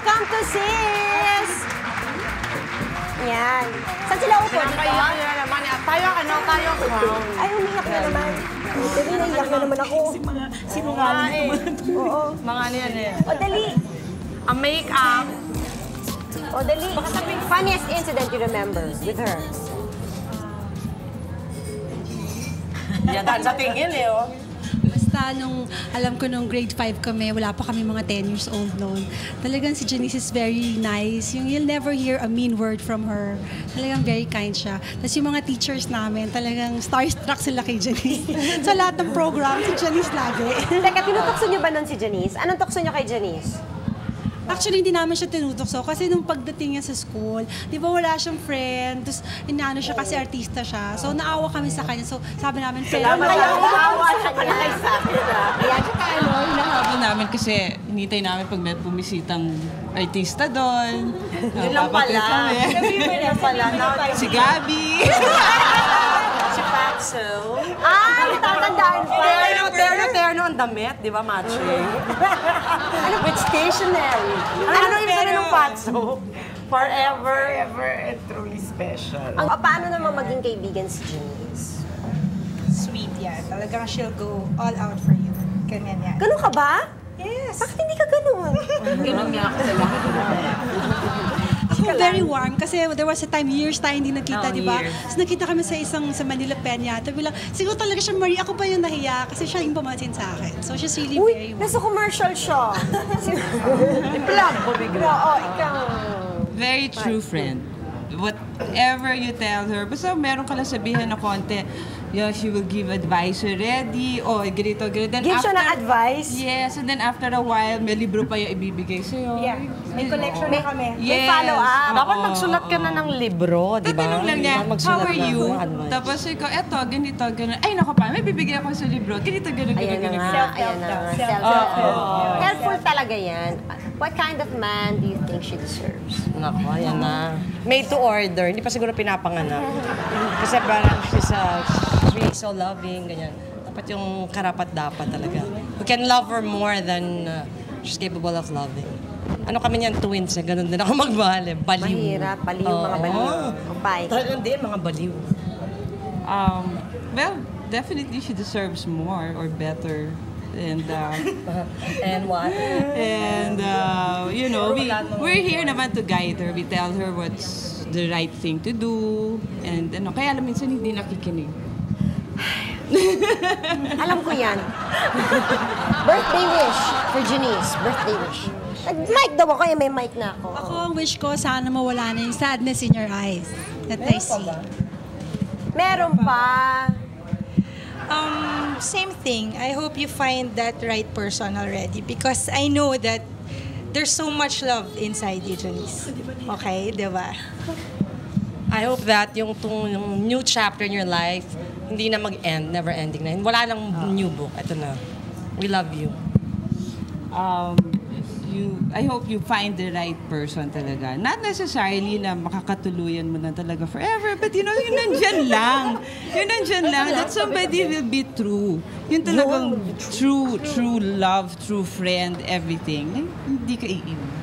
Welcome to Sis! Yan. Saan sila upo? Dito? Kaya naman. Tayo crown. Ay, umiyak na naman. Dali, naiyak na naman ako. Sinungaling. Oo. Mga ano yan eh. O, dali. A make-up. O, dali. Funniest incident you remember with her? Yan sa tingin eh, oh. Basta nung, alam ko nung grade 5 kami, wala pa kami mga 10 years old noon. Talagang si Janice is very nice. Yung you'll never hear a mean word from her. Talagang very kind siya. Tapos yung mga teachers namin, talagang starstruck sila kay Janice. Sa lahat ng program, si Janice lagi. Teka, tinutokso niyo ba nun si Janice? Anong tokso niyo kay Janice? Actually, hindi naman siya tinutokso kasi nung pagdating niya sa school, di ba wala siyang friend, tapos inaano siya kasi artista siya. So, naawa kami sa kanya. So, sabi namin, friend, Salamat kayo naawa sa kanya. Ayan, hinahabol namin kasi hinintay namin pag may bumisitang artista doon. Yun lang pala. Yun lang pala. Si Gabby. Si Paxo. Ah, natatandaan pa. Terno ang damit, di ba, matching? With stationery. Ano yung sabi ng Paxo? Forever. Forever and truly special. Paano naman maging kaibigan si Janice? Sweet yan. Talagang she'll go all out for you. Ganyan yan. Ganun ka ba? Yes. Bakit hindi ka ganun? Ganun nga ako sa lahat. Ako very warm kasi there was a time, years tayo hindi nakita, di ba? years. So nakita kami sa Manila Pen yata. Bilang, siguro talaga siya, Marie, ako pa yung nahiya kasi siya yung pumansin sa akin. So she's really very Uy, warm. nasa commercial siya. I-plug ko bigla. Oo, ikaw. Very true friend. Whatever you tell her, basta meron ka lang sabihan na konti, yeah, she will give advice already, o ganito. Then Give siya ng advice? Yes, and then after a while, may libro pa yung ibibigay sa'yo. Yeah. May collection na kami. May follow-up. Dapat magsulat ka na ng libro, di ba? Tatanong lang niya, Magsulat how are na you? ng advice. Tapos ikaw, eto, ganito, gano'n. Ay, naku pa, may bibigyan ako sa libro. Ganito, gano'n, Ayan na gano'n. nga, ayan na nga. Self-help. Helpful talaga yan. What kind of man do you think she deserves? Naku, ayan na. Made to order. Hindi pa siguro pinapanganak. Kasi parang she's really so loving, ganyan. Dapat yung karapat-dapat talaga. We can love her more than she's capable of loving. Ano kami niyan, twins, ganun din ako magmahal eh. Baliw. Mahirap, baliw, mga baliw. Bye. Talagang din, mga baliw. Well, definitely she deserves more or better. And And what? and you know, we're here naman to guide her. We tell her what's the right thing to do. And ano, kaya alam minsan hindi nakikinig. Alam ko yan. Birthday wish for Janice. Birthday wish. Nag-mic daw ako, may mic na ako. Ako, ang wish ko, sana mawala na yung sadness in your eyes that I see. Meron pa. Same thing. I hope you find that right person already because I know that there's so much love inside you, Janice. Okay, di ba? I hope that yung new chapter in your life, hindi na mag-end, never ending na. Wala nang new book. Ito na. We love you. I hope you find the right person talaga. Not necessarily na makakatuluyan mo na talaga forever, but you know, yun nandyan lang. Yun nandyan lang. That somebody will be true. Yun talagang true love, true friend, everything. Hindi ka iiwan.